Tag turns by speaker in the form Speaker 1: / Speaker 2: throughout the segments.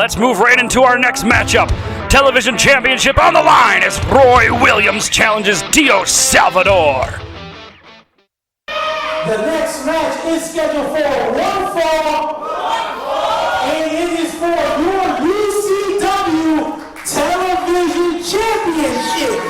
Speaker 1: let's move right into our next matchup. Television Championship on the line as Roy Williams challenges Dios Salvador.
Speaker 2: The next match is scheduled for one fall, and it is for your UCW Television Championship.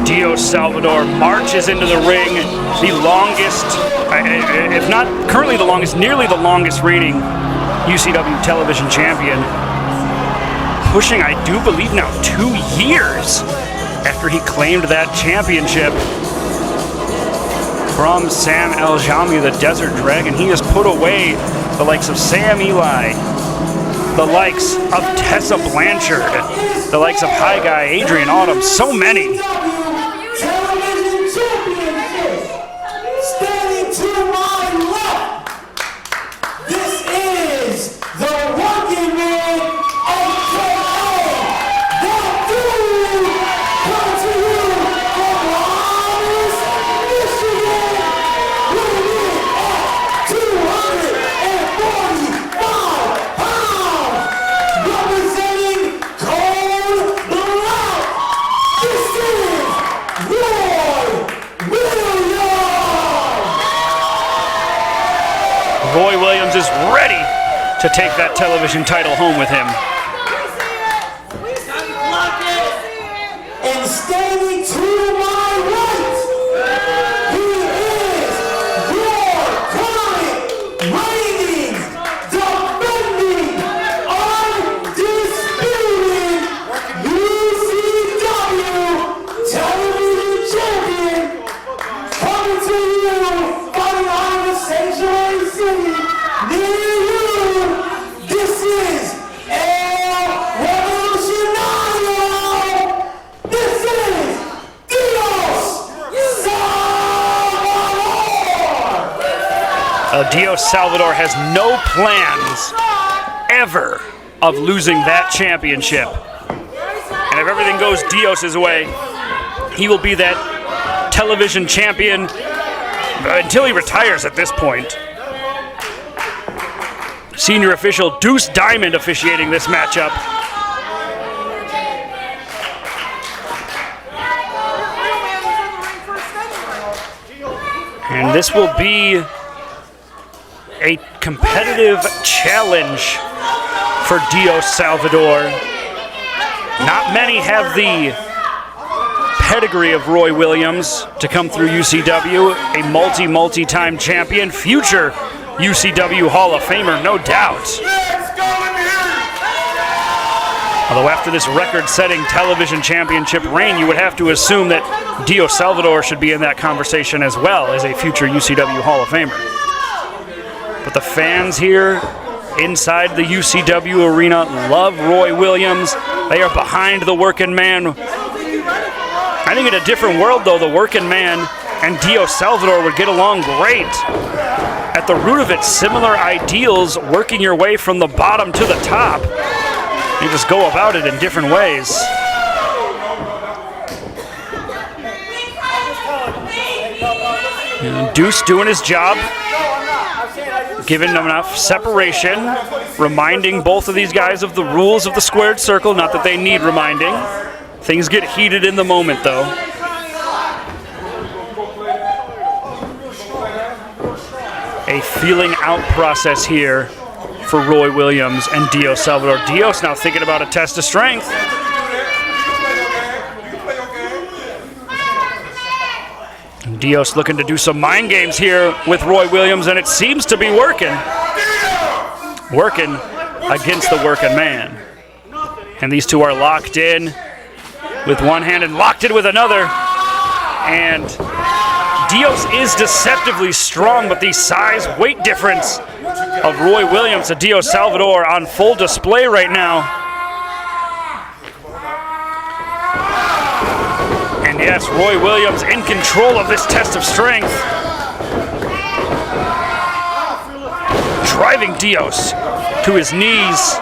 Speaker 1: Dios Salvador marches into the ring, the longest, if not currently the longest, nearly the longest reigning UCW Television Champion. Pushing, I do believe now, 2 years after he claimed that championship from Sam El Jami, the Desert Dragon. He has put away the likes of Sam Eli, the likes of Tessa Blanchard, the likes of High Guy, Adrian Autumn, so many.
Speaker 2: Television Championship. Standing to my left, this is the Workin Man, aka the Dude, coming to you from Lovely Miss Larkan, weighing in at 245 pounds, representing Cold Blood. This is
Speaker 1: Roy Williams is ready to take that television title home with him.
Speaker 2: And standing to my right, he is your current reigning, defending, undisputed UCW Television Champion, coming to you, fighting out of the Sanctuary City, near you. This is El Revolucionario. This is Dios Salvador.
Speaker 1: Dios Salvador has no plans ever of losing that championship. And if everything goes Dios's way, he will be that television champion until he retires at this point. Senior official Deuce Diamond officiating this matchup. And this will be a competitive challenge for Dios Salvador. Not many have the pedigree of Roy Williams to come through UCW, a multi-time champion, future UCW Hall of Famer, no doubt. Although after this record-setting television championship reign, you would have to assume that Dios Salvador should be in that conversation as well as a future UCW Hall of Famer. But the fans here inside the UCW Arena love Roy Williams. They are behind the Workin Man. I think in a different world, though, the Workin Man and Dios Salvador would get along great. At the root of it, similar ideals, working your way from the bottom to the top. You just go about it in different ways. Deuce doing his job, giving them enough separation, reminding both of these guys of the rules of the squared circle. Not that they need reminding. Things get heated in the moment, though. A feeling out process here for Roy Williams and Dios Salvador. Dios now thinking about a test of strength. Dios looking to do some mind games here with Roy Williams, and it seems to be working. Working against the Workin Man. And these two are locked in with one hand and locked in with another. And Dios is deceptively strong, but the size-weight difference of Roy Williams to Dios Salvador on full display right now. And yes, Roy Williams in control of this test of strength. Driving Dios to his knees.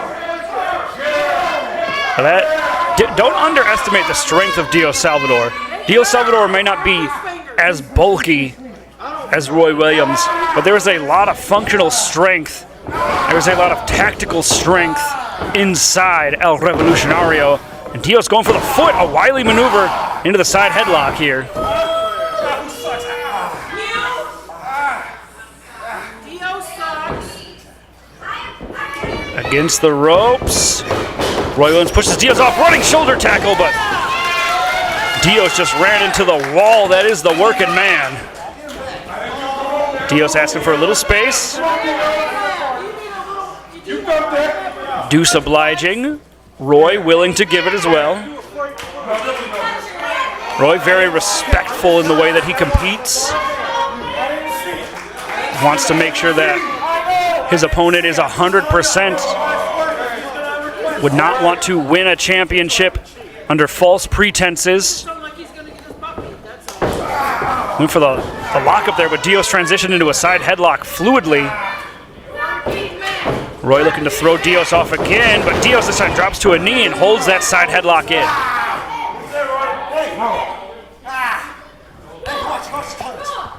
Speaker 1: Don't underestimate the strength of Dios Salvador. Dios Salvador may not be as bulky as Roy Williams, but there is a lot of functional strength. There is a lot of tactical strength inside El Revolucionario. And Dios going for the foot, a wily maneuver into the side headlock here. Against the ropes. Roy Williams pushes Dios off, running shoulder tackle, but Dios just ran into the wall that is the Workin Man. Dios asking for a little space. Deuce obliging. Roy willing to give it as well. Roy very respectful in the way that he competes. Wants to make sure that his opponent is 100%. Would not want to win a championship under false pretenses. Went for the lockup there, but Dios transitioned into a side headlock fluidly. Roy looking to throw Dios off again, but Dios this time drops to a knee and holds that side headlock in.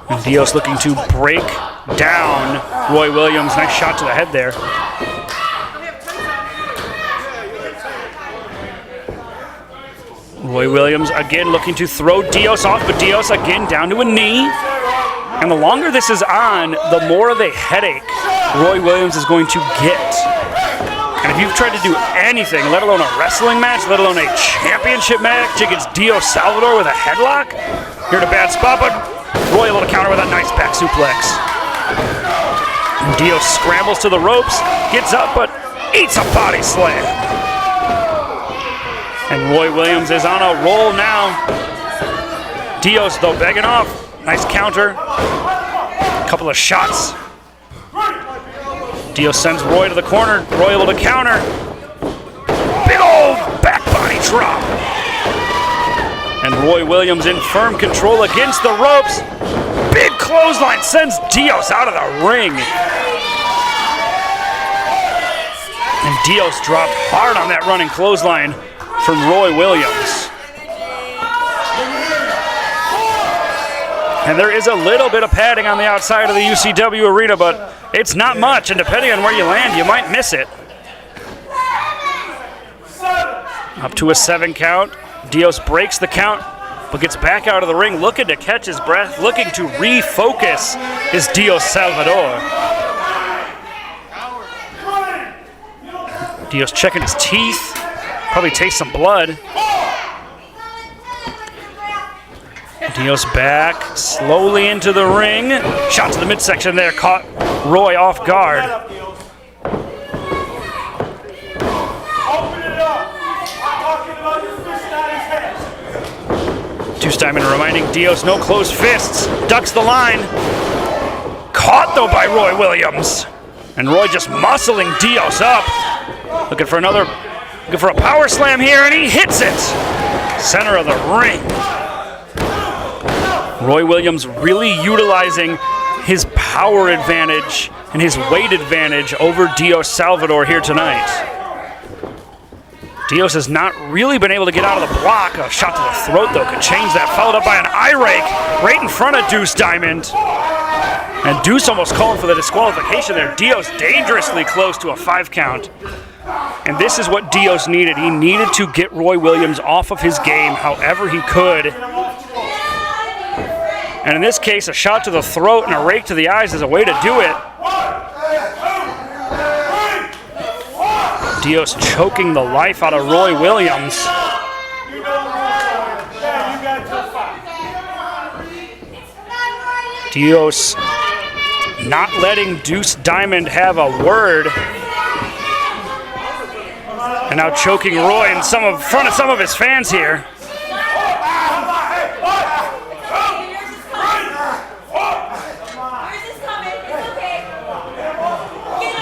Speaker 1: And Dios looking to break down Roy Williams. Nice shot to the head there. Roy Williams again looking to throw Dios off, but Dios again down to a knee. And the longer this is on, the more of a headache Roy Williams is going to get. And if you've tried to do anything, let alone a wrestling match, let alone a championship match against Dios Salvador with a headlock, you're in a bad spot, but Roy able to counter with a nice back suplex. And Dios scrambles to the ropes, gets up, but eats a body slam. And Roy Williams is on a roll now. Dios, though, begging off. Nice counter. Couple of shots. Dios sends Roy to the corner. Roy able to counter. Big old back body drop. And Roy Williams in firm control against the ropes. Big clothesline sends Dios out of the ring. And Dios dropped hard on that running clothesline from Roy Williams. And there is a little bit of padding on the outside of the UCW Arena, but it's not much, and depending on where you land, you might miss it. Up to a 7 count. Dios breaks the count, but gets back out of the ring, looking to catch his breath, looking to refocus is Dios Salvador. Dios checking his teeth, probably taste some blood. Dios back, slowly into the ring. Shot to the midsection there, caught Roy off guard. Deuce Diamond reminding Dios no closed fists. Ducks the line. Caught though by Roy Williams. And Roy just muscling Dios up. Looking for a power slam here, and he hits it. Center of the ring. Roy Williams really utilizing his power advantage and his weight advantage over Dios Salvador here tonight. Dios has not really been able to get out of the block. A shot to the throat, though, could change that. Followed up by an eye rake right in front of Deuce Diamond. And Deuce almost calling for the disqualification there. Dios dangerously close to a 5 count. And this is what Dios needed. He needed to get Roy Williams off of his game however he could. And in this case, a shot to the throat and a rake to the eyes is a way to do it. Dios choking the life out of Roy Williams. Dios not letting Deuce Diamond have a word. And now choking Roy in front of some of his fans here.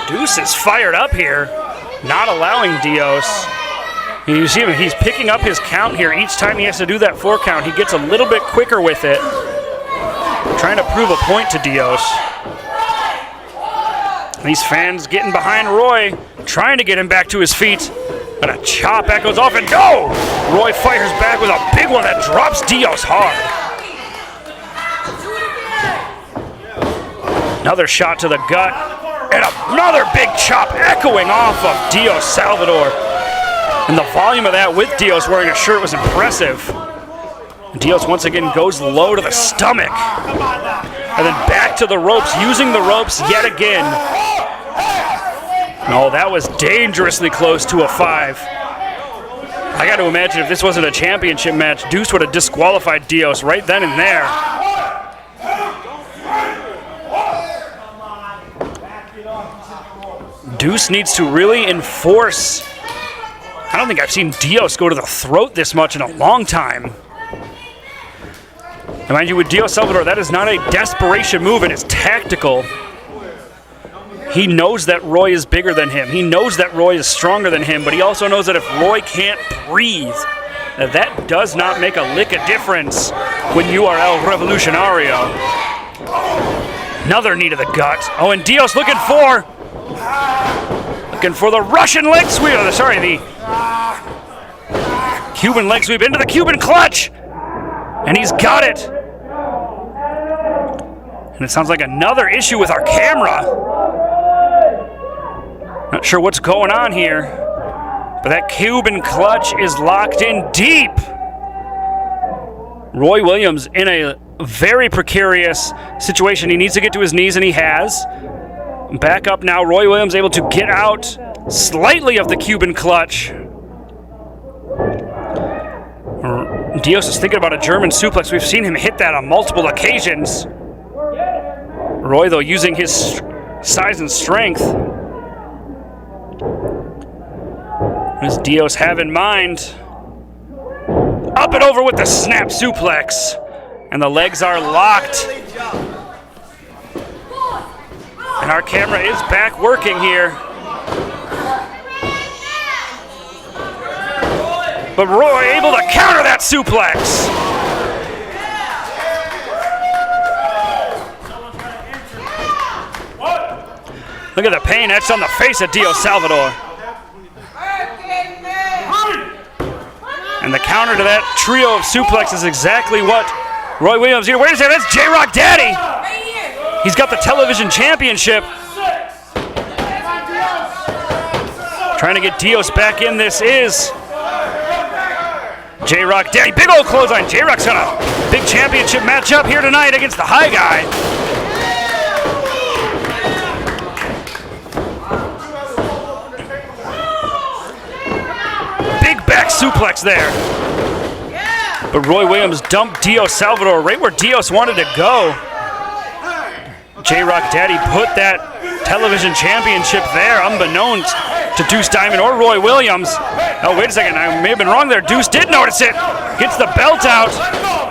Speaker 1: Deuce is fired up here, not allowing Dios. You see him, he's picking up his count here. Each time he has to do that 4 count, he gets a little bit quicker with it. Trying to prove a point to Dios. These fans getting behind Roy, trying to get him back to his feet. But a chop echoes off and no! Roy fires back with a big one that drops Dios hard. Another shot to the gut. And another big chop echoing off of Dios Salvador. And the volume of that with Dios wearing a shirt was impressive. Dios once again goes low to the stomach. And then back to the ropes, using the ropes yet again. No, that was dangerously close to a 5. I got to imagine if this wasn't a championship match, Deuce would have disqualified Dios right then and there. Deuce needs to really enforce. I don't think I've seen Dios go to the throat this much in a long time. And mind you, with Dios Salvador, that is not a desperation move, and it's tactical. He knows that Roy is bigger than him. He knows that Roy is stronger than him, but he also knows that if Roy can't breathe, that does not make a lick of difference when you are El Revolucionario. Another knee to the gut. Oh, and Dios looking for the Russian leg sweep. Sorry, the Cuban leg sweep into the Cuban clutch. And he's got it. And it sounds like another issue with our camera. Not sure what's going on here, but that Cuban clutch is locked in deep. Roy Williams in a very precarious situation. He needs to get to his knees, and he has. Back up now. Roy Williams able to get out slightly of the Cuban clutch. Dios is thinking about a German suplex. We've seen him hit that on multiple occasions. Roy, though, using his size and strength. What does Dios have in mind? Up and over with the snap suplex. And the legs are locked. And our camera is back working here. But Roy able to counter that suplex. Look at the pain etched on the face of Dios Salvador. And the counter to that trio of suplex is exactly what Roy Williams here. Wait a second, that's J-Rock Daddy. He's got the television championship. Trying to get Dios back in. This is J-Rock Daddy. Big old clothesline. J-Rock's got a big championship matchup here tonight against the high guy. Big back suplex there. But Roy Williams dumped Dios Salvador right where Dios wanted to go. J-Rock Daddy put that television championship there, unbeknownst to Deuce Diamond or Roy Williams. Oh, wait a second, I may have been wrong there. Deuce did notice it. Gets the belt out.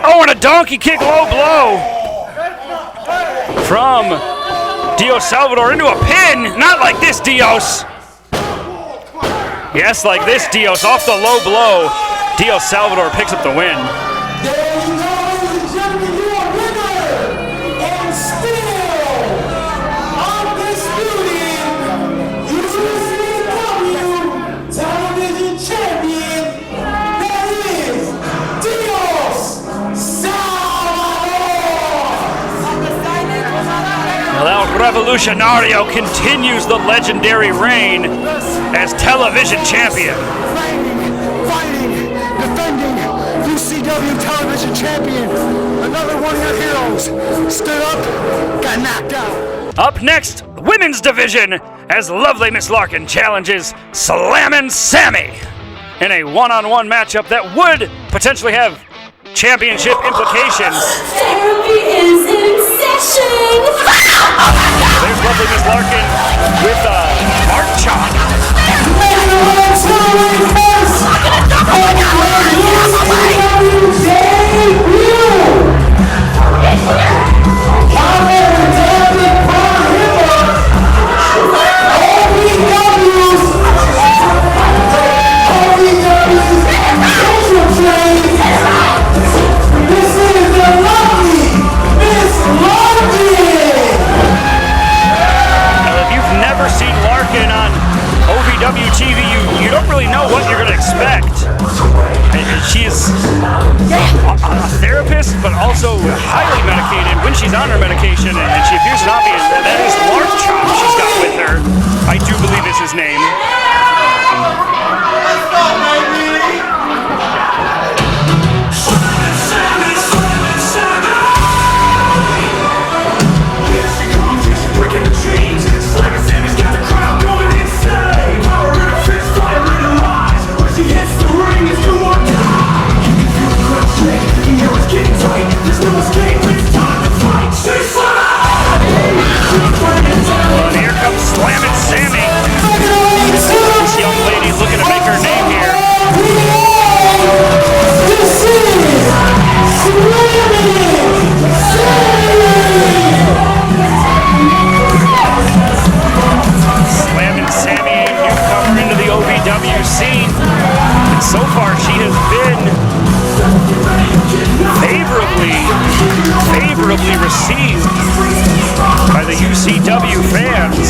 Speaker 1: Oh, and a donkey kick low blow from Dios Salvador into a pin. Not like this, Dios. Yes, like this, Dios. Off the low blow. Dios Salvador picks up the win.
Speaker 2: There you go, ladies and gentlemen, your winner, and still undisputed UCW Television Champion, that is Dios Salvador.
Speaker 1: Well, El Revolucionario continues the legendary reign as television champion.
Speaker 3: Fighting, defending UCW Television Champion. Another one of your heroes stood up, got knocked out.
Speaker 1: Up next, women's division, as Lovely Miss Larkan challenges Slammin Sammy in a one-on-one matchup that would potentially have championship implications.
Speaker 4: Therapy is in session!
Speaker 1: There's Lovely Miss Larkan with a mark chop.
Speaker 2: This is the Lovely Miss Larkan!
Speaker 1: Now, if you've never seen Larkan on OVW TV, you don't really know what you're going to expect. And she's a therapist, but also highly medicated when she's on her medication, and she appears an obvious. That is Lark Chop she's got with her. I do believe is his name. And here comes Slammin Sammy. This young lady looking to make her name here.
Speaker 2: This is Slammin
Speaker 1: Slammin Sammy, a newcomer into the OVW scene. And so far she has been favorably received by the UCW fans.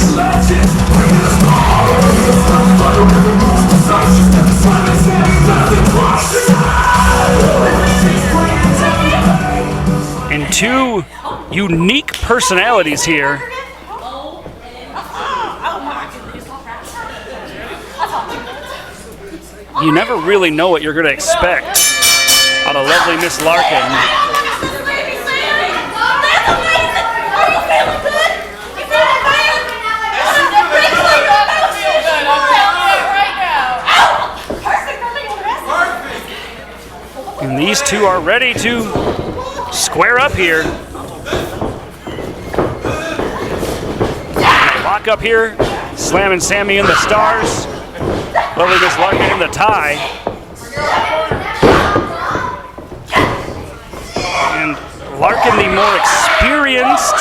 Speaker 1: And two unique personalities here. You never really know what you're going to expect out of Lovely Miss Larkan. And these two are ready to square up here. Lock up here. Slammin Sammy in the stars. Lovely Miss Larkan in the tie. And Larkan, the more experienced,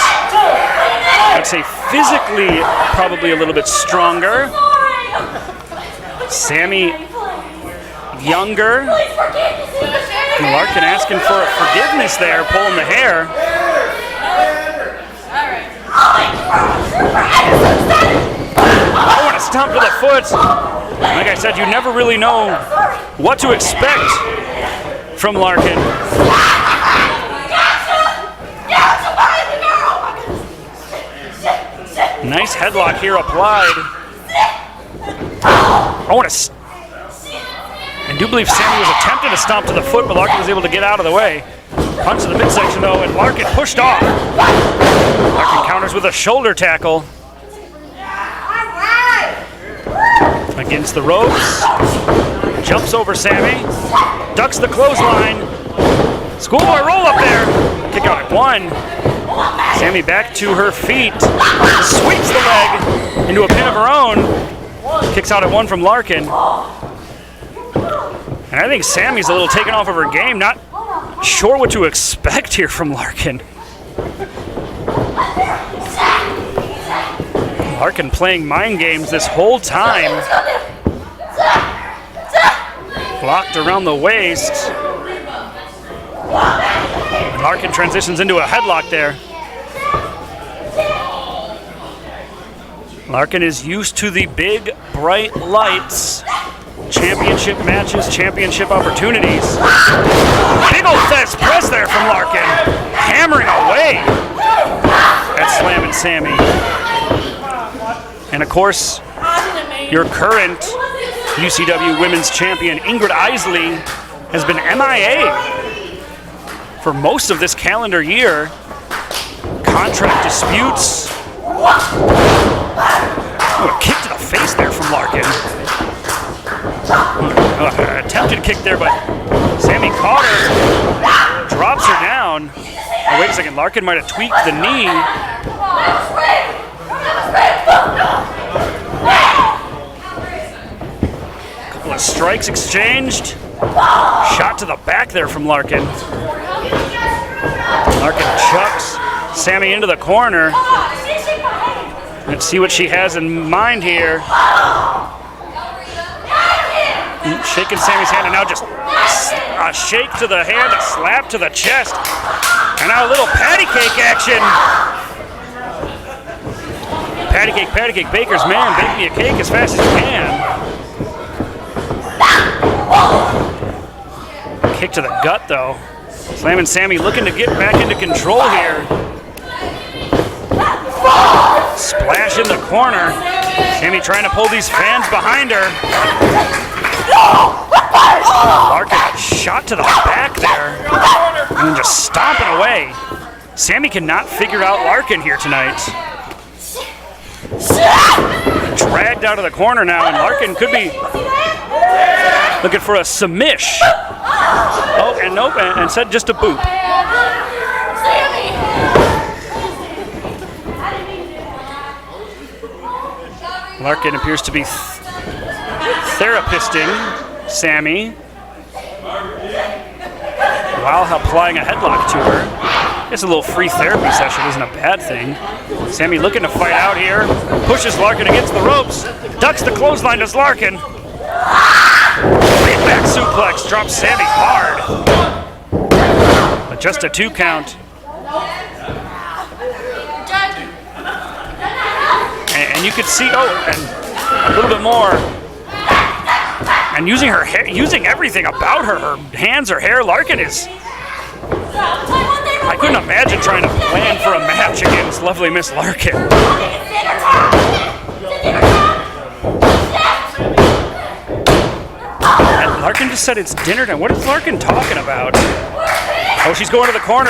Speaker 1: I'd say physically probably a little bit stronger. Sammy, younger. And Larkan asking for forgiveness there, pulling the hair. I want to stomp to the foot. Like I said, you never really know what to expect from Larkan. Nice headlock here applied. I do believe Sammy was attempting to stomp to the foot, but Larkan was able to get out of the way. Punch to the midsection though, and Larkan pushed off. Larkan counters with a shoulder tackle. Against the ropes. Jumps over Sammy. Ducks the clothesline. Schoolboy roll up there. Kick out at one. Sammy back to her feet. Sweeps the leg into a pin of her own. Kicks out at one from Larkan. And I think Sammy's a little taken off of her game. Not sure what to expect here from Larkan. Larkan playing mind games this whole time. Blocked around the waist. And Larkan transitions into a headlock there. Larkan is used to the big, bright lights. Championship matches, championship opportunities. Big ol' fast press there from Larkan. Hammering away at Slammin Sammy. And of course, your current UCW Women's Champion, Ingrid Isley, has been MIA for most of this calendar year. Contract disputes. Oh, a kick to the face there from Larkan. Attempted kick there, but Sammy caught her. Drops her down. Oh, wait a second, Larkan might have tweaked the knee. Couple of strikes exchanged. Shot to the back there from Larkan. Larkan chucks Sammy into the corner. Let's see what she has in mind here. Shaking Sammy's hand, and now just a shake to the hand, a slap to the chest, and now a little patty cake action. Patty cake, baker's man, bake me a cake as fast as you can. Kick to the gut, though. Slammin Sammy looking to get back into control here. Splash in the corner. Sammy trying to pull these fans behind her. Larkan shot to the back there. And just stomping away. Sammy cannot figure out Larkan here tonight. Dragged out of the corner now, and Larkan could be looking for a submish. Oh, and nope, and said just a boot. Larkan appears to be therapisting Sammy while applying a headlock to her. It's a little free therapy session isn't a bad thing. Sammy looking to fight out here. Pushes Larkan against the ropes. Ducks the clothesline, does Larkan. Big back suplex, drops Sammy hard. But just a 2 count. And you could see, and a little bit more. And using her hair, using everything about her hands, her hair, Larkan is... I couldn't imagine trying to plan for a match against Lovely Miss Larkan. And Larkan just said it's dinner time. What is Larkan talking about? Oh, she's going to the corner.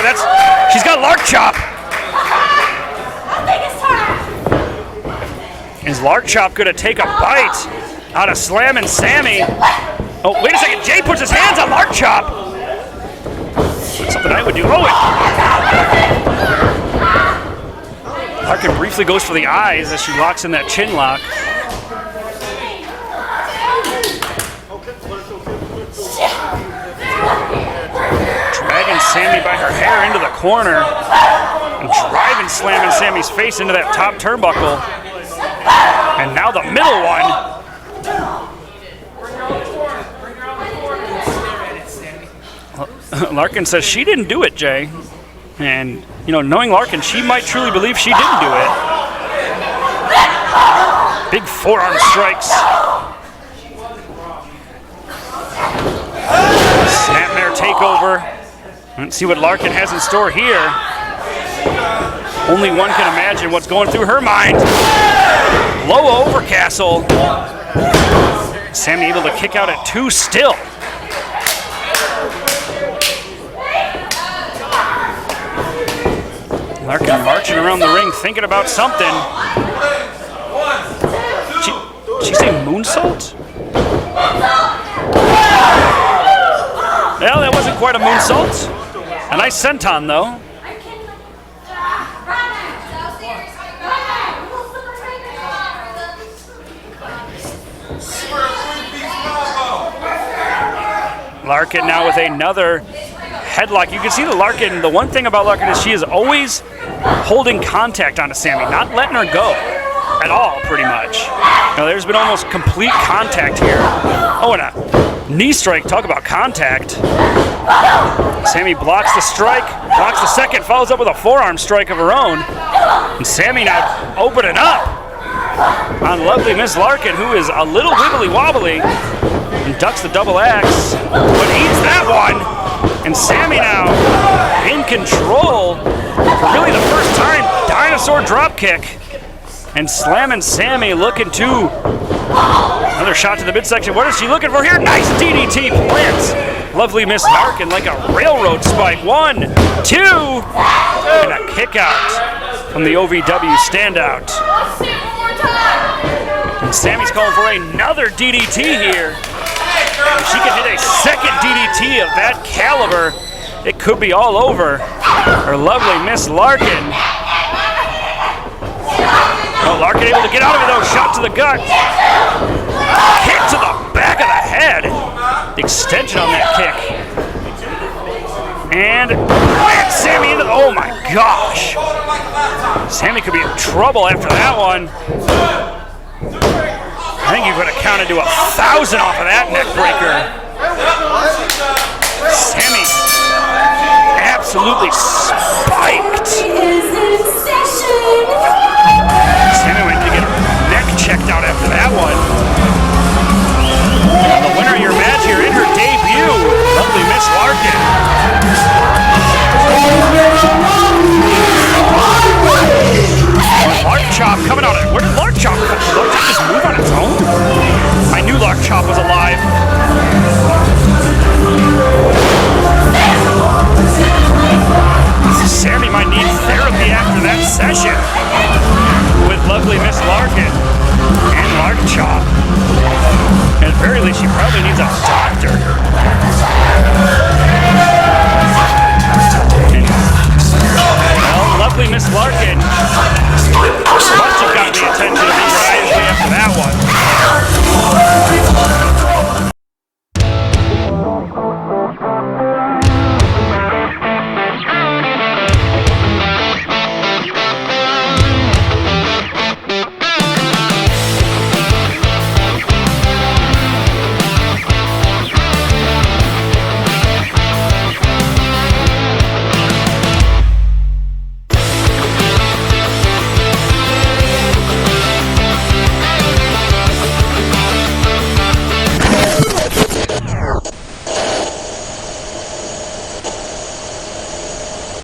Speaker 1: She's got Lark Chop. Is Lark Chop gonna take a bite out of Slammin Sammy? Oh, wait a second. Jay puts his hands on Lark Chop. That's something I would do. Oh, Larkan briefly goes for the eyes as she locks in that chin lock. Dragging Sammy by her hair into the corner and driving Slammin Sammy's face into that top turnbuckle. And now the middle one. Larkan says she didn't do it, Jay. And, knowing Larkan, she might truly believe she didn't do it. Big forearm strikes. Snapmare takeover. Let's see what Larkan has in store here. Only one can imagine what's going through her mind. Low overcastle. Sammy able to kick out at 2 still. Larkan marching around the ring thinking about something. Did she say moonsault? Well, that wasn't quite a moonsault. A nice senton, though. Larkan now with another headlock. You can see the one thing about Larkan is she is always holding contact onto Sammy, not letting her go. at all, pretty much. Now, there's been almost complete contact here. Oh, and a knee strike. Talk about contact. Sammy blocks the strike, blocks the second, follows up with a forearm strike of her own. And Sammy now opening up on Lovely Miss Larkan, who is a little wibbly wobbly, and ducks the double axe, but eats that one. And Sammy now in control for really the first time. Dinosaur drop kick. And Slammin Sammy looking to another shot to the midsection. What is she looking for here? Nice DDT plants Lovely Miss Larkan like a railroad spike. 1, 2, and a kick out from the OVW standout. And Sammy's calling for another DDT here. If she can hit a second DDT of that caliber, it could be all over for Lovely Miss Larkan. Oh, Larkan able to get out of it though, shot to the gut. Kick to the back of the head. The extension on that kick. And Sammy into the, oh my gosh. Sammy could be in trouble after that one. I think you could have counted to 1,000 off of that neck breaker. Sammy absolutely spiked. Sammy went to get her neck checked out after that one. The winner of your match here in her debut, Lovely Miss Larkan. Lark Chop coming out of it. Where did Lark Chop come from? Lark Chop just move on its own? I knew Lark Chop was alive. Sammy might need therapy after that session with Lovely Miss Larkan and Lark Chop. At the very least, she probably needs a doctor. And, well, Lovely Miss Larkan